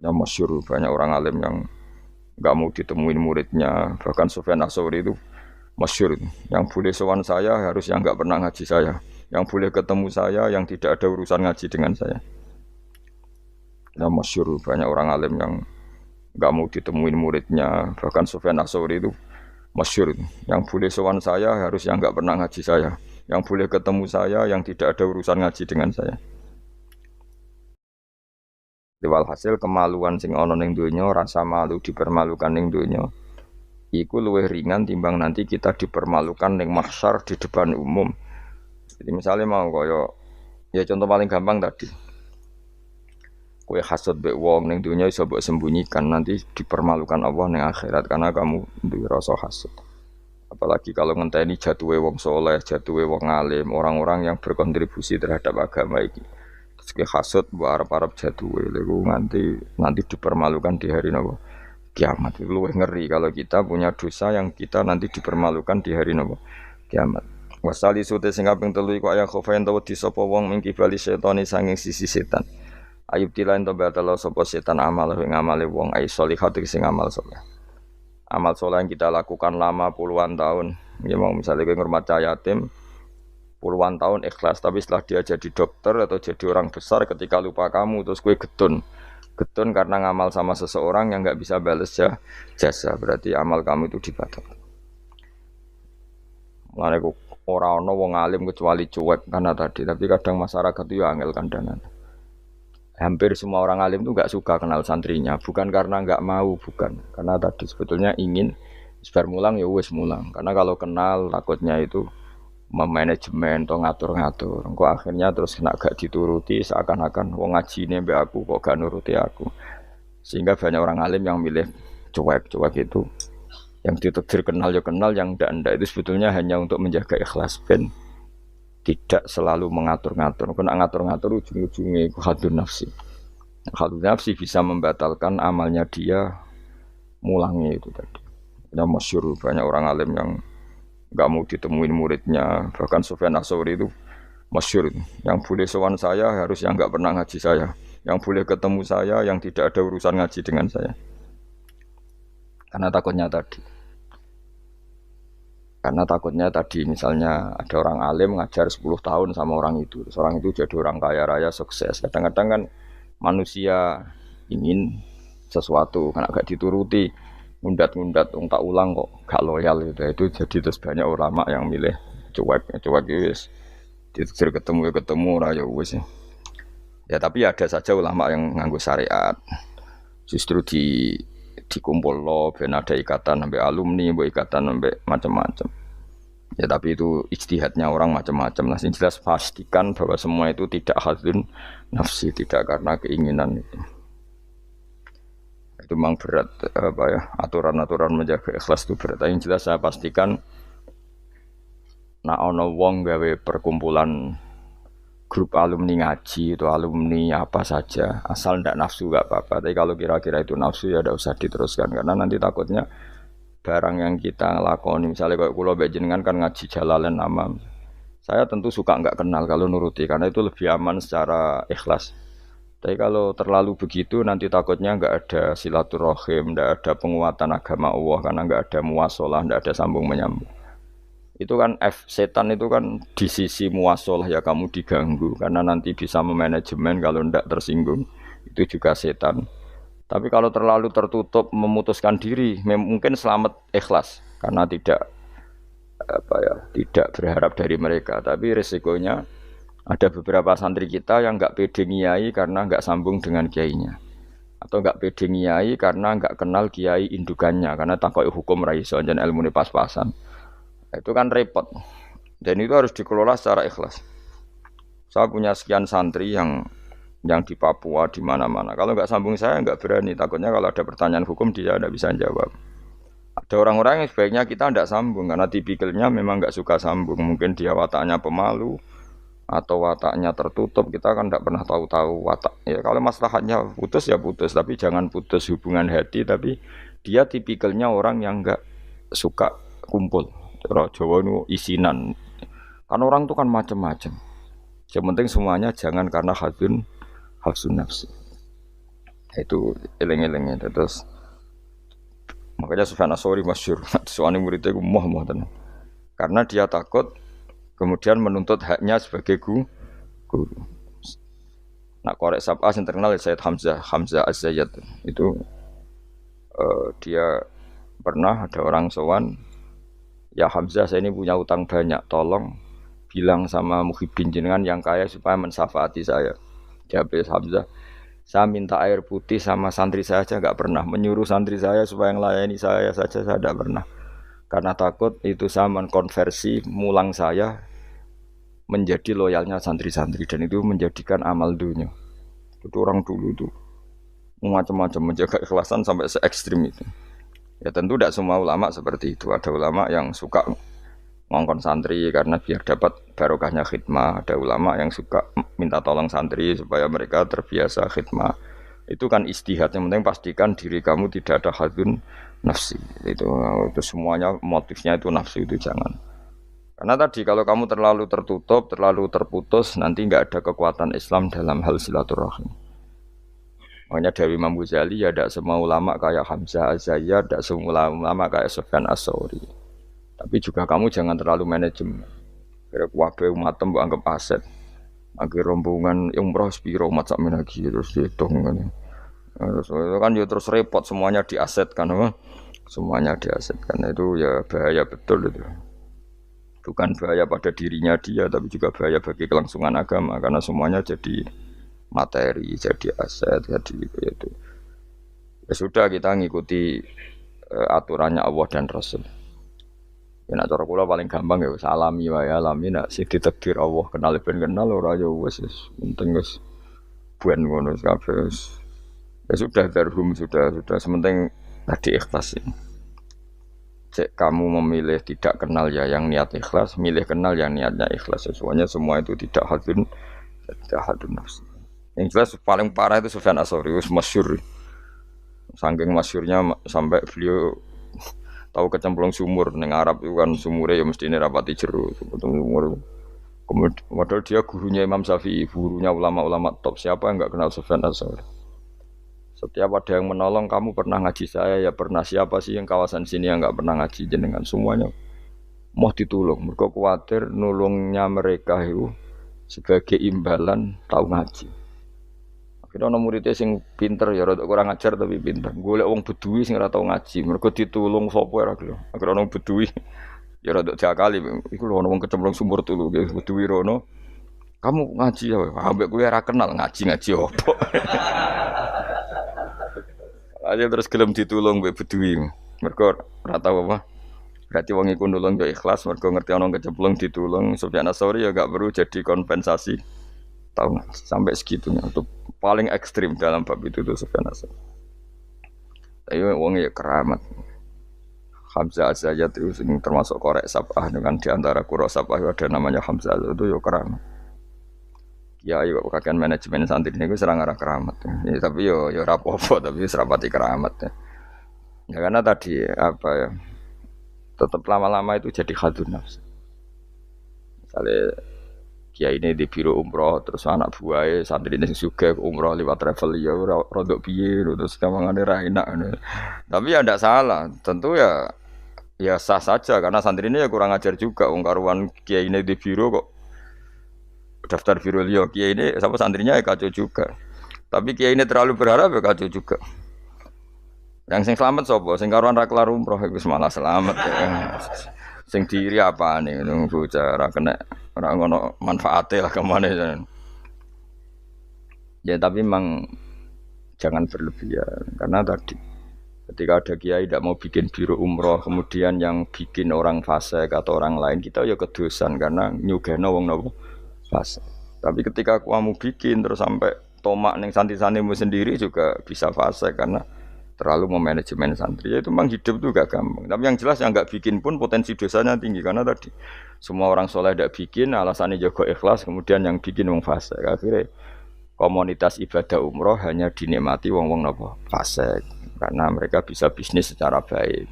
yang masyhur, banyak orang alim yang nggak mau ditemuin muridnya. Bahkan Sufyan Ats-Tsauri itu masyhur, yang boleh sowan saya harus yang nggak pernah ngaji saya, yang boleh ketemu saya yang tidak ada urusan ngaji dengan saya. Yang masyhur, banyak orang alim yang nggak mau ditemuin muridnya. Bahkan Sufyan Ats-Tsauri itu masyhur, yang boleh sowan saya harus yang nggak pernah ngaji saya, yang boleh ketemu saya yang tidak ada urusan ngaji dengan saya. Walhasil kemaluan sing ana ning donya, rasa malu dipermalukan ning donya, iku luwih ringan timbang nanti kita dipermalukan ning mahsyar di depan umum. Jadi misalnya mau kaya ya contoh paling gampang tadi. Kowe hasud mbek wong ning donya iso mbok sembunyikan, nanti dipermalukan Allah ning akhirat karena kamu duwe rasa hasud. Apalagi kalau ngenteni jatuhe wong soleh, jatuhe wong alim, orang-orang yang berkontribusi terhadap agama ini. Terus hasud mbok arep-arep jatuhe lho nanti dipermalukan di hari napa? Kiamat. Itu luwih ngeri kalau kita punya dosa yang kita nanti dipermalukan di hari napa? Kiamat. Wasali sute sing kaping 3 iku ayah khofain tawa disapa wong ing kibali setane sanging sisi setan. Ayub tilain to batalo sapa setan amal ing amale wong ai sholihat sing amal saleh. Amal saleh yang kita lakukan lama puluhan tahun. Ya mau misalnya kowe ngurmat yatim puluhan tahun ikhlas, tapi setelah dia jadi dokter atau jadi orang besar ketika lupa kamu terus kowe getun karena ngamal sama seseorang yang nggak bisa balas jasa, berarti amal kamu itu dibatalkan. Mulane ora ana wong alim kecuali cuek karena tadi, tapi kadang masyarakat itu ya angel kandangan. Hampir semua orang alim itu nggak suka kenal santrinya, bukan karena nggak mau, bukan karena tadi sebetulnya ingin sebar mulang ya wis mulang, karena kalau kenal takutnya itu memanajemen atau ngatur-ngatur. Engko akhirnya terus nek gak dituruti seakan-akan wong ngajine mbek aku kok gak nuruti aku. Sehingga banyak orang alim yang milih cuek itu. Yang ditakdir kenal ya kenal, yang ndak itu sebetulnya hanya untuk menjaga ikhlas ben tidak selalu mengatur-ngatur. Kena ngatur-ngatur ujung-ujungnya itu hadun nafsi. Hadun nafsi bisa membatalkan amalnya dia mulangnya itu tadi. Yang masyhur, banyak orang alim yang nggak mau ditemuin muridnya. Bahkan Sufyan Ats-Tsauri itu masyhur, yang boleh sowan saya harus yang nggak pernah ngaji saya, yang boleh ketemu saya yang tidak ada urusan ngaji dengan saya. Karena takutnya tadi misalnya ada orang alim ngajar 10 tahun sama orang itu, terus orang itu jadi orang kaya raya sukses. Kadang-kadang kan manusia ingin sesuatu karena gak dituruti, ngundat tak ulang kok gak loyal itu jadi terus banyak ulama yang milih cuek wis ditetir ketemu ora ya wis ya. Tapi ada saja ulama yang nganggo syariat justru dikumpul lo ben ada ikatan sampai alumni, ikatan sampai macam-macam ya. Tapi itu ijtihadnya orang macam-macam. Nah, jelas pastikan bahwa semua itu tidak hadun nafsi, tidak karena keinginan itu memang berat aturan-aturan menjaga ikhlas itu berat. Yang jelas saya pastikan nak ono wong gawe perkumpulan grup alumni ngaji atau alumni apa saja asal ndak nafsu gak apa-apa. Tapi kalau kira-kira itu nafsu ya ndak usah diteruskan, karena nanti takutnya barang yang kita lakoni, misalnya kayak kula jenengan kan ngaji Jalalain Amam, saya tentu suka nggak kenal kalau nuruti karena itu lebih aman secara ikhlas. Tapi kalau terlalu begitu nanti takutnya nggak ada silaturahim, nggak ada penguatan agama Allah karena nggak ada muwasalah, nggak ada sambung menyambung. Itu kan setan itu kan di sisi muwasalah ya kamu diganggu karena nanti bisa memanajemen kalau ndak tersinggung, itu juga setan. Tapi kalau terlalu tertutup memutuskan diri, mungkin selamat ikhlas karena tidak berharap dari mereka. Tapi resikonya ada beberapa santri kita yang nggak pede ngiyai karena nggak sambung dengan kiainya, atau nggak pede ngiyai karena nggak kenal kiai indukannya, karena takoi hukum raiso dan ilmu pas-pasan. Itu kan repot, dan itu harus dikelola secara ikhlas. Saya punya sekian santri yang di Papua, di mana-mana. Kalau nggak sambung saya nggak berani, takutnya kalau ada pertanyaan hukum dia tidak bisa jawab. Ada orang-orang yang sebaiknya kita tidak sambung karena tipikalnya memang nggak suka sambung. Mungkin dia wataknya pemalu atau wataknya tertutup. Kita kan tidak pernah tahu-tahu watak. Ya kalau masalahnya putus ya putus, tapi jangan putus hubungan hati. Tapi dia tipikalnya orang yang nggak suka kumpul. Orang Jawa itu isinan. Kan orang itu kan macam-macam. Yang penting semuanya jangan karena hafsun nafsi. Itu eling-eling itu terus makanya Sufyan Ats-Tsauri masyhur soalnya muridnya ku moh tenan. Karena dia takut kemudian menuntut haknya sebagai guru. Nah, korek sab'ah yang terkenal Sayyid Hamzah Az-Zayyad itu dia pernah ada orang sowan, ya Hamzah saya ini punya utang banyak, tolong bilang sama Muhyiddin jenengan yang kaya supaya mensyafaati saya. Jawab Hamzah, saya minta air putih sama santri saya aja nggak pernah, menyuruh santri saya supaya melayani saya saja saya tidak pernah. Karena takut itu saya mengkonversi mulang saya menjadi loyalnya santri-santri dan itu menjadikan amal dunia. Itu orang dulu itu macam-macam menjaga ikhlasan sampai se ekstrim itu. Ya tentu tidak semua ulama seperti itu. Ada ulama yang suka ngongkon santri karena biar dapat barokahnya khidmah. Ada ulama yang suka minta tolong santri supaya mereka terbiasa khidmah. Itu kan istihad, yang penting pastikan diri kamu tidak ada hadun nafsi. Itu semuanya motifnya itu nafsu itu jangan. Karena tadi kalau kamu terlalu tertutup, terlalu terputus, nanti nggak ada kekuatan Islam dalam hal silaturahim. Makanya dari Imam Ghazali ya tidak semua ulama kayak Hamzah Az-Zayyad, tidak semua ulama kayak Sufyan Ats-Tsauri. Tapi juga kamu jangan terlalu manajemen. Kira wabe umatem mbok anggap aset. Akhir rombongan umroh spiro mat sak menagi terus dihitung kan. Terus itu kan ya terus repot semuanya diasetkan apa? Semuanya diasetkan itu ya bahaya betul itu. Bukan bahaya pada dirinya dia tapi juga bahaya bagi kelangsungan agama karena semuanya jadi materi, jadi aset, jadi itu. Ya sudah kita ngikuti aturannya Allah dan Rasul. Ya nak cara kula paling gampang ya wis alami wae alami nak sing ditakdir Allah kenal ben kenal ora ya wis penting wis buen ngono kabeh. Ya sudah darhum sudah sementing tadi ikhlas ini. Cek kamu memilih tidak kenal ya yang niat ikhlas, milih kenal yang niatnya ikhlas. Semuanya semua itu tidak hadun nafsi. Yang jelas paling parah itu Sufyan Ats-Tsauri, masyhur. Saking masyhurnya sampai beliau tahu kecemplung sumur ning Arab itu kan sumure ya mestine rapati jero sumur. Kemudian padahal dia gurunya Imam Syafi'i, gurunya ulama-ulama top. Siapa yang enggak kenal Sufyan Ats-Tsauri? Setiap ada yang menolong, kamu pernah ngaji saya ya pernah. Siapa sih yang kawasan sini yang enggak pernah ngaji jenengan? Semuanya mau ditulung. Mereka khawatir nulungnya mereka itu sebagai imbalan tahu ngaji. Akhirnya ana muridé sing pinter ya rada kurang ajar tapi pinter. Golek wong Bedui sing ora tau ngaji, mergo ditulung sapa ora gelem. Akhirnya ana Bedui ya rada diakali, iku lho ana wong kecemplung sumur tulu Bedui rono. Kamu ngaji ya, ambek kowe ora kenal ngaji opo. Aja terus gelem ditulung mbek Bedui. Mergo ora tau apa. Berarti wong iku nulung yo ikhlas mergo ngerti ana kecemplung ditulung. Sufyan Ats-Tsauri ya gak perlu jadi kompensasi. Tahu sampai segitunya untuk paling ekstrim dalam bab itu tuh Sufyan Ats-Tsauri. Tapi wong ya keramat. Hamzah Az-Zayyad itu termasuk korek sab'ah dengan diantara qura sab'ah ada namanya Hamzah itu ya keramat. Ya ayo kakean manajemen santri niku serang arah keramat. Ya, tapi yo ora apa-apa tapi serapati keramat. Ya karena tadi apa ya tetap lama-lama itu jadi hadun nafs. Misalnya kiai ini di biro umroh terus anak buahnya santri ini juga umroh lewat travel ya rodok piye terus kamangane ra enak. Tapi ya ndak salah, tentu ya sah saja karena santri ini ya kurang ajar juga wong karuan kiai ini di biro kok daftar biro liya kiai ini sama santrinya ya kacau juga. Tapi kiai ini terlalu berharap ya kacau juga. Yang sing selamat sapa? Sing karuan ra kelar umroh iku malah selamat ya. Sing diri apane nang bocah ora kena ora ngono manfaate lah kemana ya. Ya tapi memang jangan berlebihan karena tadi ketika ada kiai tidak mau bikin biro umroh kemudian yang bikin orang fasik atau orang lain kita ya kedosan karena nyugeno wong nopo fasik. Tapi ketika kamu bikin terus sampai tomak ning santri-santrimu sendiri juga bisa fasik karena terlalu memanajemen santri ya itu memang hidup tuh gak gampang. Tapi yang jelas yang nggak bikin pun potensi dosanya tinggi karena tadi semua orang soleh tidak bikin alasannya jago ikhlas kemudian yang bikin wong fasik akhirnya komunitas ibadah umroh hanya dinikmati wong-wong nopo fasik karena mereka bisa bisnis secara baik.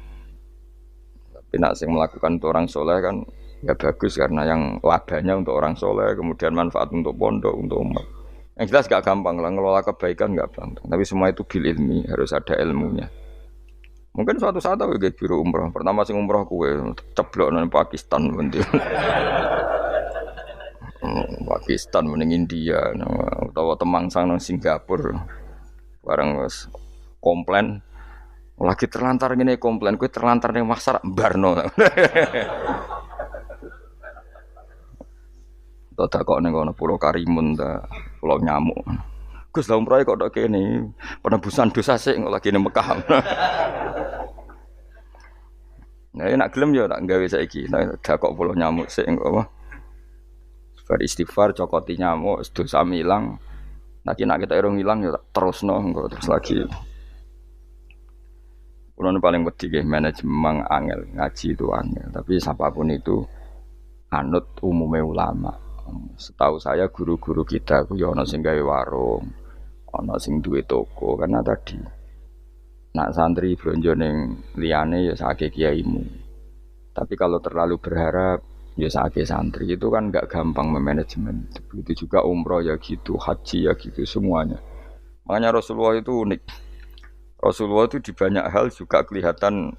Tapi nak sing melakukan untuk orang soleh kan ya bagus karena yang labanya untuk orang soleh kemudian manfaat untuk pondok untuk umat Yang jelas gak gampang lah ngelola kebaikan gak gampang. Tapi semua itu bil ilmi, harus ada ilmunya. Mungkin suatu saat aku kayak biro umroh. Pertama sing umroh kue ceblok nang Pakistan nanti. Pakistan mending India, utawa Temangsang nang Singapura. Barang wis komplain lagi terlantar ngene komplain kue terlantar ning masar barno. Tak kok ning kono Pulau Karimun ta, Pulau Nyamuk. Gus lha umroh kok tok kene penebusan dosa sik lagi ning Mekah. Nah, nak gelem ya tak gawe saiki. Tak kok Pulau Nyamuk sik engko apa. Bar istighfar cokoti nyamuk dosa ilang. Nek kita irung ilang ya tak terusno engko terus lagi. Kulo paling wedi nggih manajemen angel, ngaji itu angel. Tapi siapapun itu anut umumnya ulama. Setahu saya guru-guru kita ku ya ana sing gawe warung, ana sing duwe toko karena tadi nak santri blonjo ning liyane ya sakake kiaimu. Tapi kalau terlalu berharap ya sakake santri itu kan enggak gampang memanajemen. Begitu juga umroh ya gitu, haji ya gitu semuanya. Makanya Rasulullah itu unik. Rasulullah itu di banyak hal juga kelihatan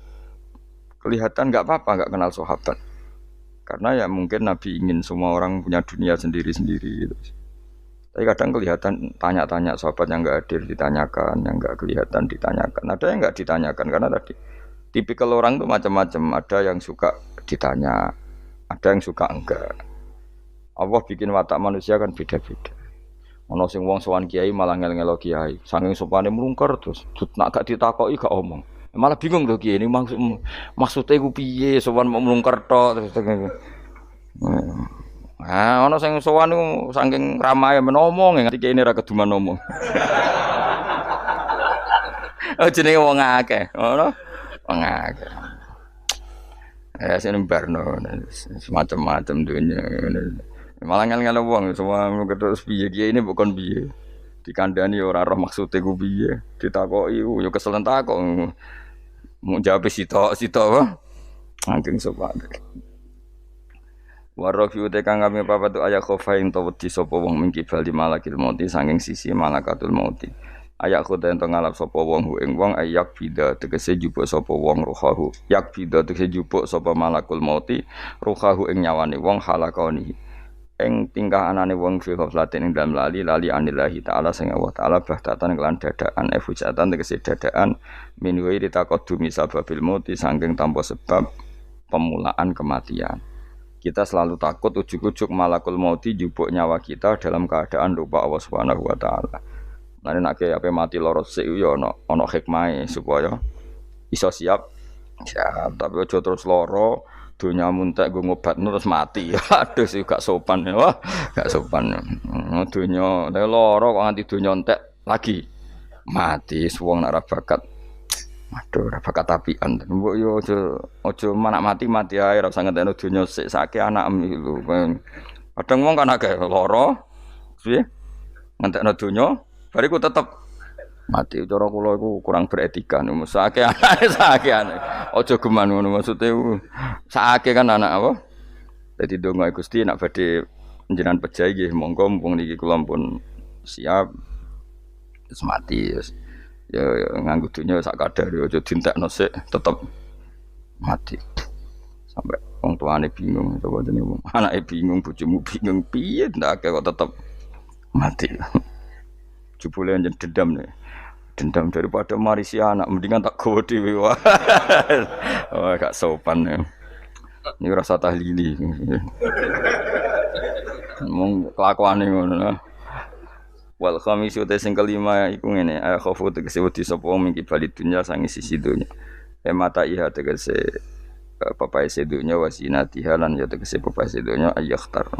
enggak apa-apa enggak kenal sahabat. Karena ya mungkin Nabi ingin semua orang punya dunia sendiri-sendiri gitu. Tapi kadang kelihatan tanya-tanya sahabat yang enggak hadir ditanyakan, yang enggak kelihatan ditanyakan. Ada yang enggak ditanyakan karena tadi tipikal orang itu macam-macam. Ada yang suka ditanya, ada yang suka enggak. Allah bikin watak manusia kan beda-beda. Ono sing wong sowan kiai malah ngel-ngelo kiai, saking sopane mlungker terus nak gak ditakoki gak omong. Malah bingung lho kiai ini maksudnya ku piye sowan mau mlungker tok terus. Ah ono sing sowan niku saking ramae menomong nganti kiai ini ra keduman ngomong. Oh jenenge wong akeh, ngono. Wong akeh. Ya sing barno semacam-macam dunya. Malah ngel-ngel wong semua terus piye kiai ini bukan piye. Dikandani ora roh maksude ku piye. Ditakoki yo kesel takok. Mau jawab sitok apa? Angking sopan. Warafiu tekang kami papa tu ayat khofain to wedi sapa wong mingkibal di malakil mauti sanging sisi malakatul mauti. Ayat khoten to ngalap sapa wong hu ing wong ayak bida tegese jupuk sapa wong ruhahu. Yak bida tegese jupuk sapa malakul mauti ruhahu ing nyawane wong halakoni. Ing tingkah anane wong fi ghaflatin ing dalam lali anillahi taala sing Allah taala bahtatan kelan dadaan efujatan tegese dadaan min ghairi taqaddumi sababil mauti saking tanpa sebab pemulaan kematian. Kita selalu takut ujug-ujug malakul mauti jupuk nyawa kita dalam keadaan lupa Allah Subhanahu wa taala. Lan nek ape mati loro sik yo ana hikmahe supaya iso siap. Siap, tapi aja terus loro dunia muntek gue ngobat terus mati. Aduh sih gak sopan ya. Wah, gak sopan. Dunia loro kok nganti dunia entek lagi mati suwung nak ra bakat. Aduh ra bakat apian. Mbok yo aja manak mati ae ra usah ngentekno dunia sik sake anakem iki lho. Kadang wong kan akeh loro. Piye? Ngentekno dunia bariku tetep mati. Cara kula iku kurang beretika niku. Sake aja geman ngono maksude sake kan anak apa? Dadi donga Gusti nek badhe njenengan pejahi nggih monggo mumpung niki kula pun siap. Terus mati ya nganggo dunya sak kadar aja dintekno sik tetep mati. Sampai wong tuane bingung coba jenenge wong anake bingung bojomu bingung piye ndak kok tetep mati. Jebule njen dendam nih. Dendam daripada marisi anak mendingan tak gawa dhewe wae. Oh gak sopan ya. Ini rasa tahlili. Mong kelakuane ngono. Wal khamisu te sing kelima iku ngene, ay khofu tegese wedi sapa mingki bali dunya sangi sisi dunya. Mata iha tegese papae sedunya wasinatiha lan ya tegese papae sedunya ayakhtar.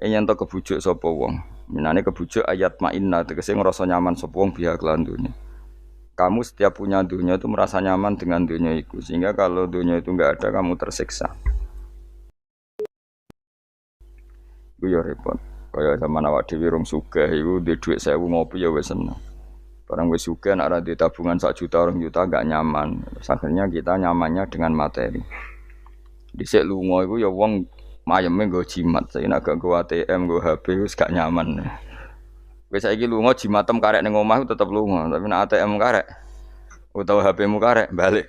Yen to kebujuk sapa wong. Minane kebujuk ayat ma'inna tegese ngrasa nyaman sapa wong biha kelan dunya. Kamu setiap punya dunia itu merasa nyaman dengan dunia itu sehingga kalau dunia itu enggak ada kamu tersiksa. Iku ya repot. Kaya zaman awak dhewe rong sugih iku duwe dhuwit 1000 ngopi ya wis seneng. Barang wis sugih nek ora duwe tabungan 1 juta 2 juta enggak nyaman. Akhirnya kita nyamannya dengan materi. Dhisik lunga iku ya wong mayeme nggo jimat, saya nak nggo ATM, nggo HP wis gak nyaman. Wis saiki lunga jimatem karek ning omah tetep lunga, tapi nek ATM karek utawa HP-mu karek balik.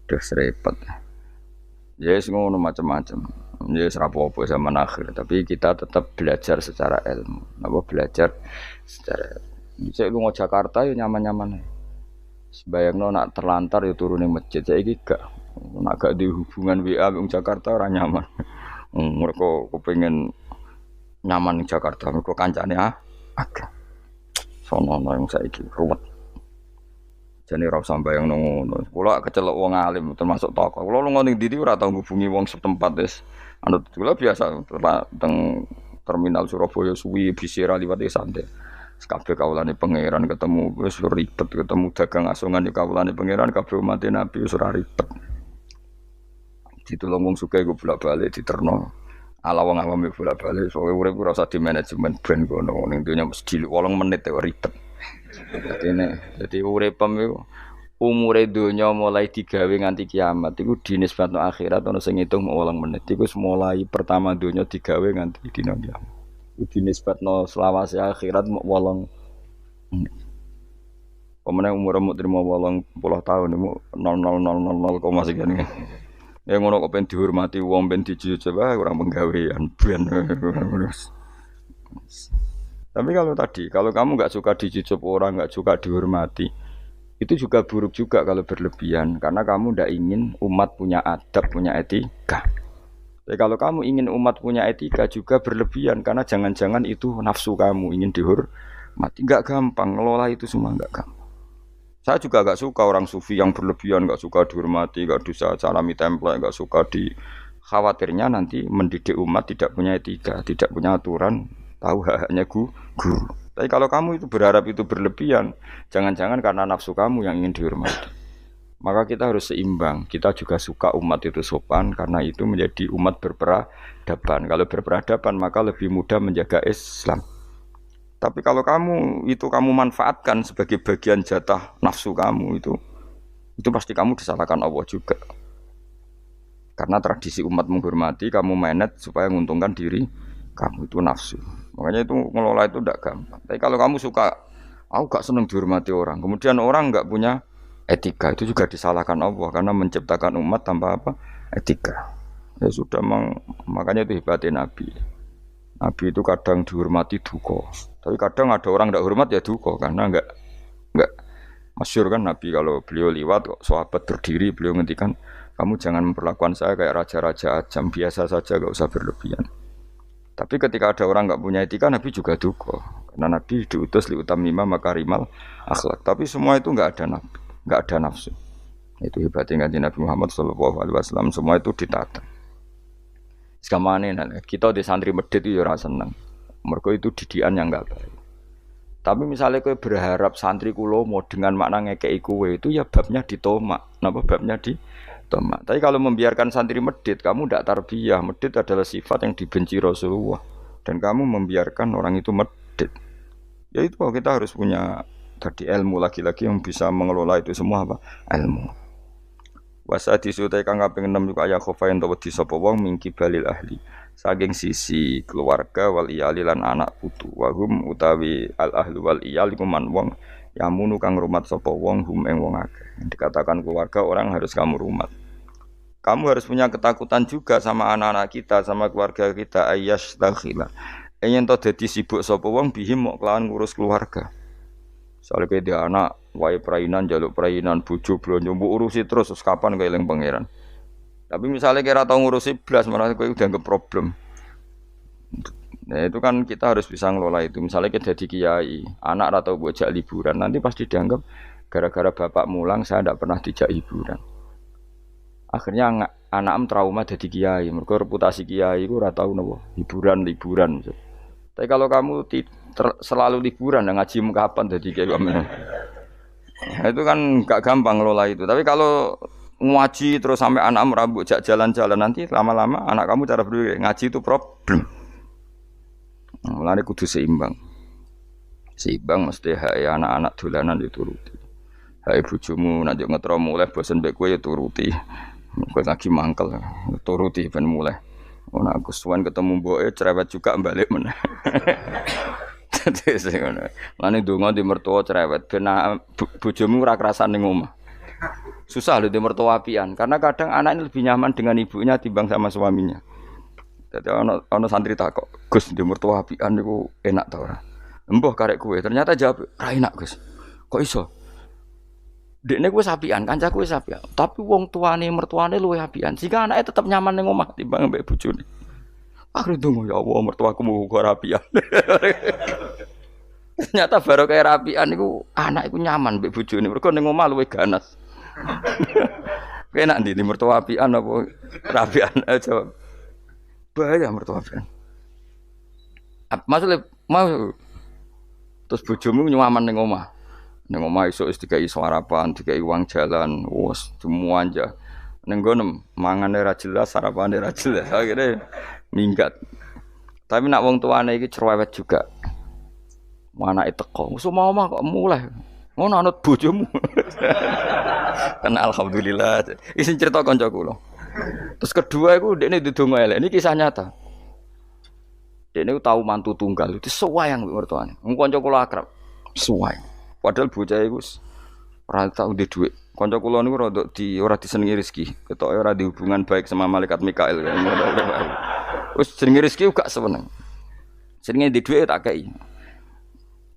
Aduh repot. Ya yes, ngono macam-macam. Ya yes, rapopo zaman akhir, tapi kita tetap belajar secara ilmu. Apa belajar secara ilmu. Saya lunga Jakarta ya nyaman-nyaman. Sebayangno nak terlantar ya turun ning masjid. Saiki gak nak gak di hubungan WA wong Jakarta ora nyaman. Mereka kepengin nyaman ning Jakarta, mereka kancane agak. Sono yang saiki ruwet. Jane ora usah mbayang ngono. Kula kecelok wong alim termasuk tokoh. Kula lunga ning ndi ora tau ngubungi wong setempat wis. Anut kula biasa teng terminal Surabaya suwi bisira liwat santai. Kabeh kawulane pangeran ketemu wis ribet, ketemu dagang asongan di kawulane pangeran kabeh umat Nabi wis ora ribet. Ditulung wong sugih go bolak-balik diterno. Ala wong awam bolak-balik sowe urip ora usah di manajemen ben kono ning donya mesti 8 menit kok ribet. Jadi uripem iku umure donya mulai digawe nganti kiamat iku dinisbatno akhirat ana sing ngitung 8 menit iku mulai pertama donya digawe nganti dina kiamat. Iku dinisbatno selawase akhirat 8 menit. Pemene umurmu trimo 80 tahun iku 0000 sekian. Ya ngono kok ben dihormati wong ben dijujuk ora penggawean ben. Tapi kalau kamu nggak suka dijujuk orang, nggak suka dihormati, itu juga buruk juga kalau berlebihan, karena kamu tidak ingin umat punya adab, punya etika. Tapi kalau kamu ingin umat punya etika juga berlebihan, karena jangan-jangan itu nafsu kamu ingin dihormati. Nggak gampang, ngelola itu semua nggak gampang. Saya juga nggak suka orang sufi yang berlebihan, nggak suka dihormati, nggak bisa salami template, nggak suka khawatirnya nanti mendidik umat tidak punya etika, tidak punya aturan. Tahu haknya guru. Tapi kalau kamu itu berharap itu berlebihan, jangan-jangan karena nafsu kamu yang ingin dihormati. Maka kita harus seimbang. Kita juga suka umat itu sopan karena itu menjadi umat berperadaban. Kalau berperadaban maka lebih mudah menjaga Islam. Tapi kalau kamu manfaatkan sebagai bagian jatah nafsu kamu itu pasti kamu disalahkan Allah juga. Karena tradisi umat menghormati, kamu manage supaya menguntungkan diri kamu itu nafsu. Makanya itu ngelola itu tidak gampang. Tapi kalau kamu suka, aku gak seneng dihormati orang. Kemudian orang gak punya etika, itu juga disalahkan Allah karena menciptakan umat tanpa apa? Etika. Ya sudah, makanya itu hebatnya Nabi. Nabi itu kadang dihormati duka. Tapi kadang ada orang tidak hormat ya duka karena enggak masyhur kan Nabi kalau beliau liwat kok sahabat berdiri beliau ngendikan kamu jangan memperlakukan saya kayak raja-raja ajam, biasa saja enggak usah berlebihan. Tapi ketika ada orang enggak punya etika Nabi juga duka. Karena Nabi diutus li utamima makarimal akhlak. Tapi semua itu enggak ada nafsu. Itu hebatnya Nabi Muhammad sallallahu alaihi wasallam, semua itu ditata. Sekamane kita di santri medhit itu ya ora seneng. Mergo itu didikan yang enggak baik. Tapi misalnya kowe berharap santri kula mau dengan makna ngekeki kowe itu ya babnya ditomak. Napa babnya ditomak. Tapi kalau membiarkan santri medhit, kamu ndak tarbiyah. Medhit adalah sifat yang dibenci Rasulullah dan kamu membiarkan orang itu medhit. Ya itu kita harus punya tadi ilmu lagi-lagi yang bisa mengelola itu semua apa? Ilmu. Wasa disutai kang kaping 6 juga ya khofain to wedi sapa wong mingki balil ahli saking sisi keluarga wal iyali lan anak putu wahum utawi al ahlu wal iyali kuman wong yamunu kang rumat sapa wong hum ing wong akeh dikatakan keluarga orang harus kamu rumat. Kamu harus punya ketakutan juga sama anak-anak kita, sama keluarga kita ayyash takhila yen to dadi sibuk sapa wong bihim mok kelawan ngurus keluarga. Soalnya kayak dia anak, wae perainan, jaluk perainan, bujuk, belanja, urusi terus kapan kayak eling pangeran. Tapi misalnya kira tahu ngurusi belas, malah kayak udah nggak problem. Nah itu kan kita harus bisa ngelola itu. Misalnya kita jadi kiai, anak atau bocah liburan, nanti pasti dianggap gara-gara bapak mulang saya tidak pernah dijak hiburan. Akhirnya anak trauma jadi kiai, mereka reputasi kiai itu rata tahu nopo hiburan. Tapi kalau kamu selalu liburan dan ngaji kapan jadi kayak gimana? Nah, itu kan gak gampang ngelola itu. Tapi kalau ngaji terus sampai anak merambut jalan-jalan nanti lama-lama anak kamu cara berpikir ngaji itu problem. Mulane kudu seimbang. Seimbang mesti hak anak-anak dolanan dituruti. Hak bojomu nek ngetro mulai bosen mbek kowe ya turuti. Kowe lagi mangkel turuti ben mulai. Ana aku suwen ketemu mboke cerewet juga balik meneh. Dadi ngono. Lane donga di mertua cerewet ben bojomu ora kerasan ning omah. Susah lho di mertua apian karena kadang anak ini lebih nyaman dengan ibunya timbang sama suaminya. Jadi ono santri takok, "Gus, di mertua apian niku enak ta ora?" "Embuh karek kowe." Ternyata jawab, "Ra enak, Gus." "Kok iso?" "Dekne kuwi apian, kancaku wis apian, tapi wong tuane mertuane luwih apian, sehingga anake tetep nyaman ning omah timbang mbek bojone." Akhire ndonga, "Ya Allah, mertuaku muga ora apian." Ternyata baru kayak rapian iku anak iku nyaman mbek bojone, mergo ning omah luwih ganas. Enak ndi mertua apian apa rapian aja. Bahaya mertua apian. Maksudnya mau terus bojomu nyaman ning omah. Ning omah esuk wis dikai sarapan, dikai uang jalan, wes semua aja. Ning gono mangane ra jelas, sarapane ra jelas. Akhire minggat. Tapi nak wong tuane iki cerewet juga. Anake teko, wis omah kok mulai. Ngono anut bojomu. Kan alhamdulillah. Iki cerita kanca kula. Terus kedua iku dekne ndedonga elek. Ini kisah nyata. Dekne tahu mantu tunggal itu sewayang mertuane. Wong kanca kula akrab. Sewayang. Padahal bocah iku ora tau ndek dhuwit. Kanca kula niku ora disenengi rezeki. Ketoke ora di hubungan baik sama malaikat Mikail. Wis jenenge rezeki gak seneng. Jenenge ndek dhuwit tak kei.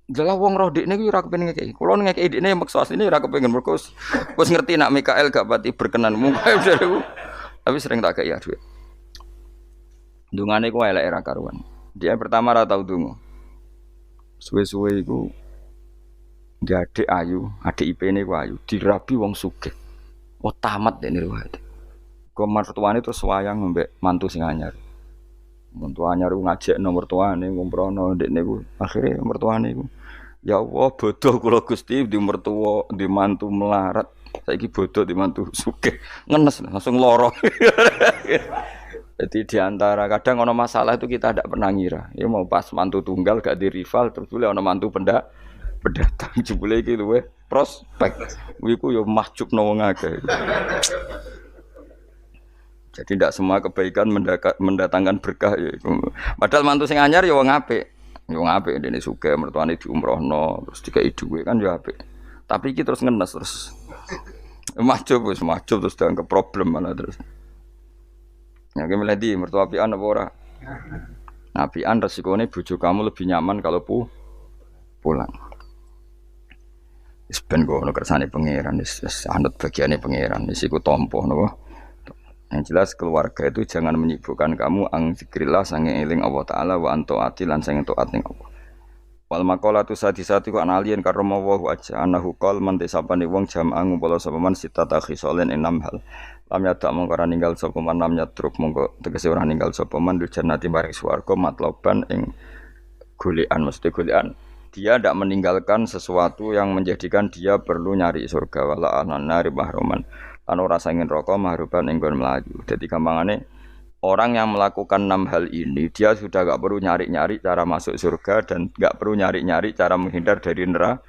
Jelas wong roh dekne iki ora kepengin ngekeki. Kulo ngekeki dekne maksa asline ora kepengin mergo wis ngerti nak Mikael gak pati berkenan. Tapi sering tak kei dhuwit. Dungane ku elek ora karuan. Dia pertama ora tau donga. Suwe-suwe iku dia adik ayu, adik IP-ne ku ayu, dirabi wong sugih. Oh tamat dekne riwayat. Kok mertuane terus wayang mbek mantu sing anyar. Mantu anyar ku ngajak nomor tuane ngomprono dekne ku akhire mertuane ku ya Allah bodoh kula Gusti di mertua di mantu melarat saiki bodoh di mantu sugih ngenes langsung lara. Jadi diantara kadang ono masalah itu kita tidak pernah ngira ya mau pas mantu tunggal gak di rival terus boleh ono mantu pendatang jebule iki luwe prospek iku ya mahjubno wong akeh. Jadi tidak semua kebaikan mendatangkan berkah ya. Padahal mantu sing anyar ya wong apik. Ya wong apik dene sugih mertuane diumrohno terus dikai dhuwit kan ya apik. Tapi iki terus ngenes terus. Mahjub terus dianggap problem malah terus. Ya ki meledi mertua apian apa ora? Apian resikone bojo kamu lebih nyaman kalau pulang. Wis ben ngono kersane pangeran wis anut bagiane pangeran wis iku tampa napa. Yang jelas keluarga itu jangan menyibukkan kamu ang zikrillah sange eling Allah Ta'ala wa anto'ati lan sange to'at ning Allah. Wal maqalatu sadisati ku analien karoma wa aja anahu qol man desapane wong jam'a ngumpul sapa man sitata khisolen enam hal. Lam yadak mongko ora ninggal sapa man lam yatruk mongko tegese ora ninggal sapa man dil jannati maring swarga matloban ing golekan mesti golekan. Dia tidak meninggalkan sesuatu yang menjadikan dia perlu nyari surga wala anari mahruman. Anu rasa ingin rokok mahruban enggon melaju. Jadi gampangane orang yang melakukan 6 hal ini dia sudah gak perlu nyari-nyari cara masuk surga dan gak perlu nyari-nyari cara menghindar dari neraka.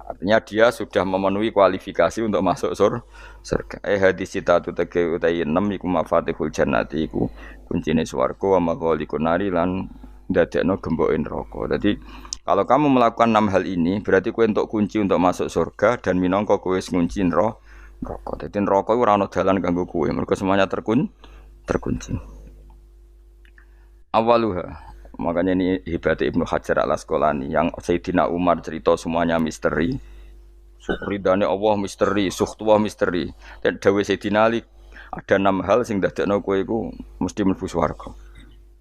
Artinya dia sudah memenuhi kualifikasi untuk masuk surga. Hadis citatu tege utai 6 iku mafatihul jannati iku kuncine swarga wa maghaliqun nari lan ndadekno gemboke neraka. Jadi kalau kamu melakukan 6 hal ini berarti kowe entuk kunci untuk masuk surga dan minangka kowe wis ngunci neraka. Jadi neraka itu ora ono dalan kanggo kowe, mergo semuanya terkunci. Awaluha. Makanya ini hebat Ibnu Hajar Al-Asqalani yang Sayyidina Umar cerita semuanya misteri. Ridane Allah misteri, suhtullah misteri. Dan dawuh Sayyidina Ali ada 6 hal sing dadekno kowe iku mesti mlebu swarga.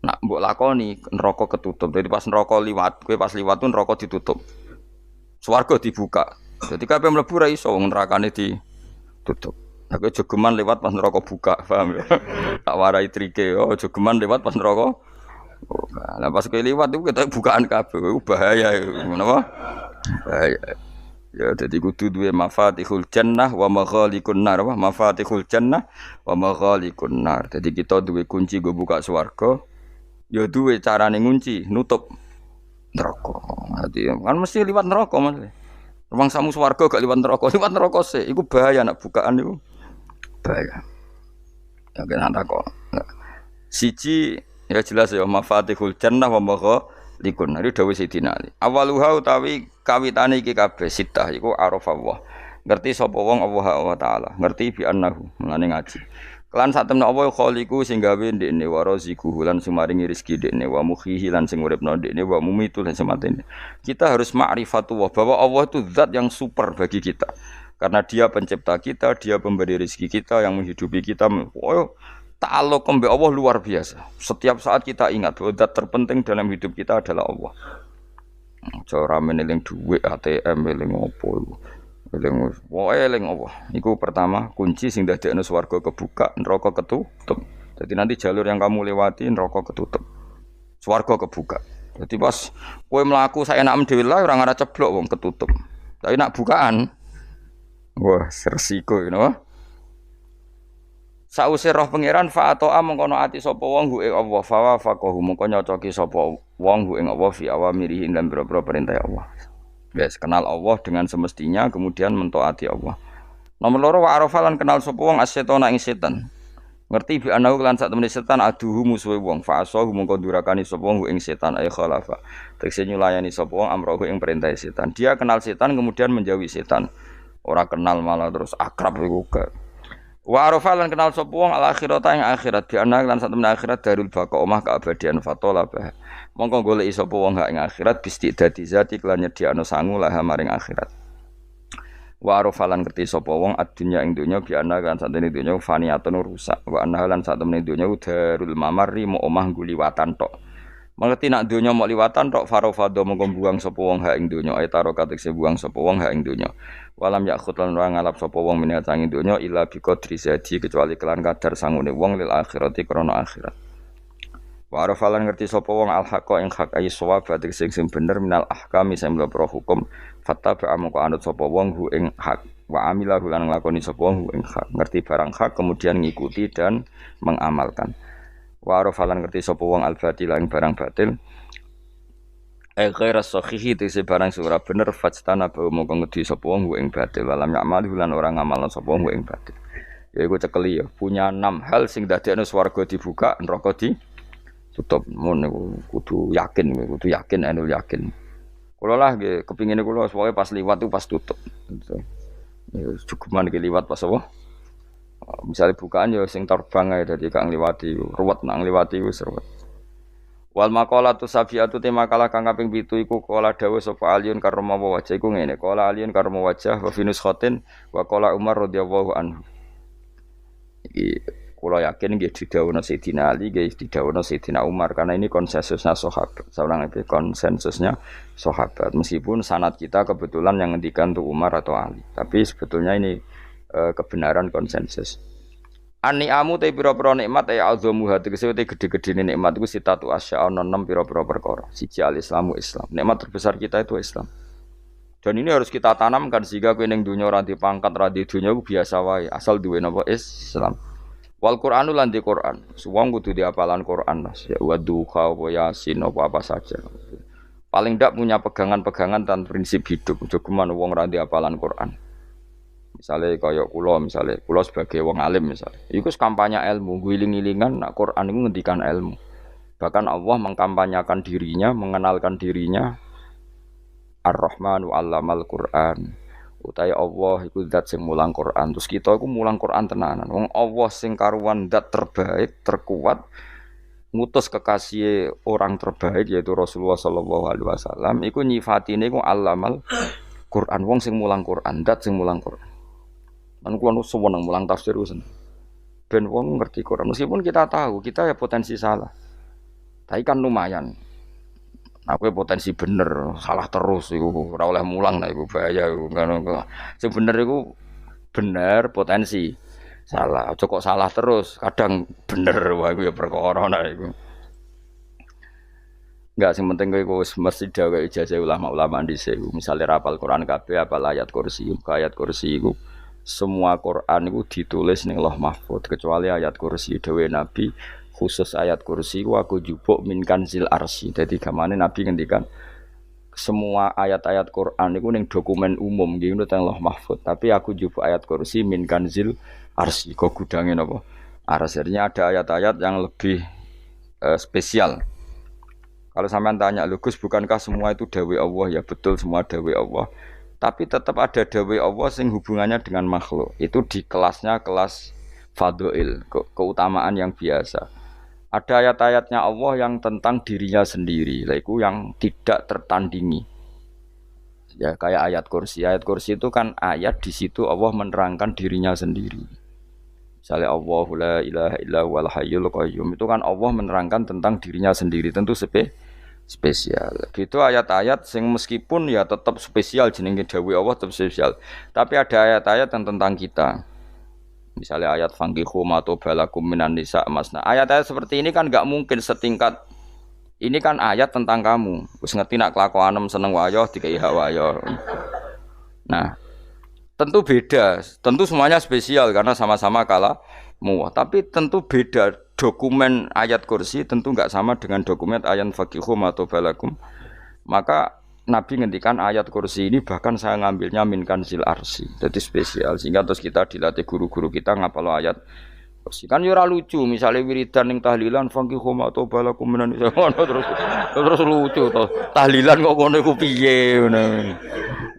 Nak mbok lakoni neraka ketutup. Jadi pas neraka liwat, kowe pas liwat tuh neraka ditutup. Swarga dibuka. Jadi kabeh mlebu ra iso wong nerakane tutup. Aku jogeman lewat pas neraka buka, paham ya? Tak warai trike, oh jogeman lewat pas neraka. Lah pas kowe liwat itu kita bukaan kabeh, itu bahaya itu. Menapa? Bahaya. Ya dadi kudu duwe mafatihul jannah wa maghaliqun nar, apa? Mafatihul jannah wa maghaliqun nar. Jadi kita duwe kunci go buka swarga, ya duwe carane ngunci, nutup neraka. Dadi kan mesti liwat neraka, Mas. Rumang samu swarga gak liwat neraka sih, iku bahaya nak bukaan iku. Bahaya. Ya kena takok. Siji ya jelas ya mafatihul jannah wa likun. Iki dawuh Sidina Ali. Awaluha utawi kawitane iki kabeh sitah iku arafallah. Ngerti sapa wong Allah taala, ngerti bi annahu, mulane ngaji. Kelan sak temne Allah khaliqu sing gawe ndekne wa raziquhu lan sumaringi rezeki ndekne wa mukhihi lan sing uripno ndekne wa mumitu lan sematene. Kita harus ma'rifatullah bahwa Allah itu zat yang super bagi kita. Karena dia pencipta kita, dia pemberi rezeki kita, yang menghidupi kita. Oh, ta'alluq kembe Allah luar biasa. Setiap saat kita ingat bahwa zat terpenting dalam hidup kita adalah Allah. Cara meneling duit ATM eling opo iku. Eling Allah. Iku pertama kunci sing dadekno swarga kebuka, neraka ketutup. Jadi nanti jalur yang kamu lewati neraka ketutup. Swarga kebuka. Jadi pas kowe mlaku saenakmu dhewe lah ora ngara ceblok wong ketutup. Tapi nak bukaan wah, resiko you know. Sause roh pangeran fa atoa mengkono ati sapa wong hu ing Allah fa faqahu mengko nyocoki sapa wong hu ing Allah fi awamirihi lan boro-boro perintah Allah. Yes, kenal Allah dengan semestinya kemudian mentaati Allah. Nomor loro wa arafalan kenal sapa wong as-setona ing setan. Ngerti bi anahu lan sak temene setan aduhu musuhe wong fa asahu mengko durakani sapa wong ing setan ay khalafa. Tegese nyulayani sapa wong amrohu ing perintah setan. Dia kenal setan kemudian menjauhi setan. Ora kenal malah terus akrab iku gak. Wa arafalan kenal sapa wong al akhirata ing akhirat bi anahu lan sak temene akhirat darul baqa omah keabadian fatola bah. Mongko goleki sapa wong hak ing akhirat bistidati zati kelan nyediakno sangu lah maring akhirat. Wa arafalan ngerti sapa wong ad-dunya ing donya bi ana kan satene donya faniyatun rusak. Wa ana lan satene donya darul mamarri mu omah guliwatan tok. Mengerti nak donya mok liwatan tok farofado mongko buang sapa wong hak ing donya ay taro katekse buang sapa wong hak ing donya. Walam yakhut lan ora ngalap sapa wong menyang ing donya illa bi qadri zati kecuali kelan kadar sangune wong lil akhirati krana akhirat. Wa arafalan ngerti sapa wong al-haqqa ing hak ayi sawab sing bener minal ahkami sing mlebu hukum fattaba amko anut sapa wong hu ing hak wa amila lan nglakoni sapa wong hu ing hak ngerti barang hak kemudian ngikuti dan mengamalkan. Wa arafalan ngerti sapa wong al-batil ing barang batil ghaira sahihi tegese barang sing ora bener fastana ba mongko ngedi sapa wong hu ing batil walam ya'mal lan ora ngamalno sapa wong hu ing batil. Ya iku cekeli ya punya 6 hal sing dadekno swarga dibuka neraka tutup mun niku kudu yakin anu yakin. Kula lah nggih kepingine kula pokoke pas liwat itu pas tutup. Ya cukuman iki liwat pas apa? Misale bukaan ya sing terbang ae dadi kang liwati ruwet nang liwati wis ruwet. Wal maqalatu safiatu tema kala kang kaping 7 iku kala dawuh sapa aliyun karma wajah iku ngene. Kala aliyun karma wajah wa finus khotin wa kala Umar radhiyallahu anhu. Iki kula yakin nggih didhawuhna Sayyidina Ali, nggih didhawuhna Sayyidina Umar karena ini konsensusnya sahabat. Seorang itu konsensusnya sahabat. Meskipun sanad kita kebetulan yang ngendikan tuh Umar atau Ali, tapi sebetulnya ini kebenaran konsensus. An-ni'amu te pira-pira nikmat ya azamu hati tegese te gede-gedene nikmat iku sitatu asya ana 6 pira-pira perkara. Siji al-islamu Islam. Nikmat terbesar kita itu Islam. Dan ini harus kita tanamkan sehingga kowe ning donya ora dipangkat, ora di donya biasa wae, asal duwe napa Islam. Wal Qur'anu lan di Qur'an. Wong kudu diapalan Qur'an Mas. Ya wa duha wa yasin apa saja. Paling ndak punya pegangan-pegangan dan prinsip hidup. Jogeman wong ra diapalan Qur'an. Misale kaya kula sebagai wong alim misale. Iku kampanye ilmu, giling-gilingan nak Qur'an iku ngendikan ilmu. Bahkan Allah mengkampanyakan dirinya, mengenalkan dirinya Ar-Rahmanu 'allamal Qur'an. Utai Allah iku zat sing mulang Quran. Terus kita iku mulang Quran tenanan. Wong Allah sing karuan zat terbaik, terkuat ngutus kekasih orang terbaik yaitu Rasulullah sallallahu alaihi wasallam iku nyifatine iku allamal Quran. Wong sing mulang Quran, zat sing mulang Quran. Lan kula seneng mulang tafsir usen. Ben wong ngerti Quran. Meskipun kita tahu kita ya potensi salah. Tapi kan lumayan. Aku potensi bener, salah terus iku ora oleh mulang nah iku bahaya iku ngono. Sing bener iku bener potensi. Salah, aja kok salah terus. Kadang bener wae iku ya perkara nah iku. Enggak sing penting kowe wis mesti gawe ijazah ulama-ulama dhisik. Misale rapal Quran kabeh apal ayat kursi, ayat kursi iku semua Quran iku ditulis ning Lauh Mahfuz kecuali ayat kursi dhewe Nabi. Khusus ayat kursi aku jupuk min kanzil arsy. Dadi gamane Nabi ngendikan semua ayat-ayat Quran niku ning dokumen umum nggih ngono teng Lauh Mahfuz. Tapi aku jupuk ayat kursi min kanzil arsy. Kok gudange napa? Arsy. Artinya ada ayat-ayat yang lebih spesial. Kalau sampean tanya, "Lho Gus, bukankah semua itu dawai Allah?" Ya betul semua dawai Allah. Tapi tetap ada dawai Allah sing hubungannya dengan makhluk. Itu di kelasnya kelas fadhil, keutamaan yang biasa. Ada ayat-ayatnya Allah yang tentang dirinya sendiri, itu yang tidak tertandingi. Ya kayak ayat kursi. Ayat kursi itu kan ayat di situ Allah menerangkan dirinya sendiri. Misalnya Allahu la ilaha illa huwal hayyul qayyum, itu kan Allah menerangkan tentang dirinya sendiri, tentu spesial. Gitu ayat-ayat sing meskipun ya tetap spesial jenenge dawuh Allah tetap spesial. Tapi ada ayat-ayat yang tentang kita. Misalnya ayat fankihu ma balakum minan nisa masna. Ayat-ayat seperti ini kan enggak mungkin setingkat ini kan ayat tentang kamu. Wis ngerti nak kelakuanem seneng wayo dikai hak wayo. Nah, tentu beda, tentu semuanya spesial karena sama-sama kalamu. Tapi tentu beda dokumen ayat kursi tentu enggak sama dengan dokumen ayat fakihum atau balakum. Maka Nabi ngendikan ayat kursi ini bahkan saya ngambilnya min kanzil arsi. Jadi spesial sehingga terus kita dilatih guru-guru kita ngapal ayat kursi. Kan ora lucu misalnya wiridan ning tahlilan fakihum atau balakum menan terus lucu toh. Tahlilan kok ngono iku piye ngono.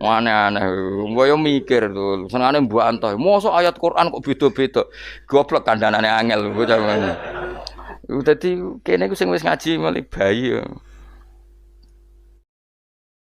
Aneh-aneh, gue yo mikir tuh, senengane mbok antoi. Mosok ayat Quran kok beda-beda. Goblok kandhanane angel bocah ngono. Dadi kene ku sing wis ngaji mulai bayi.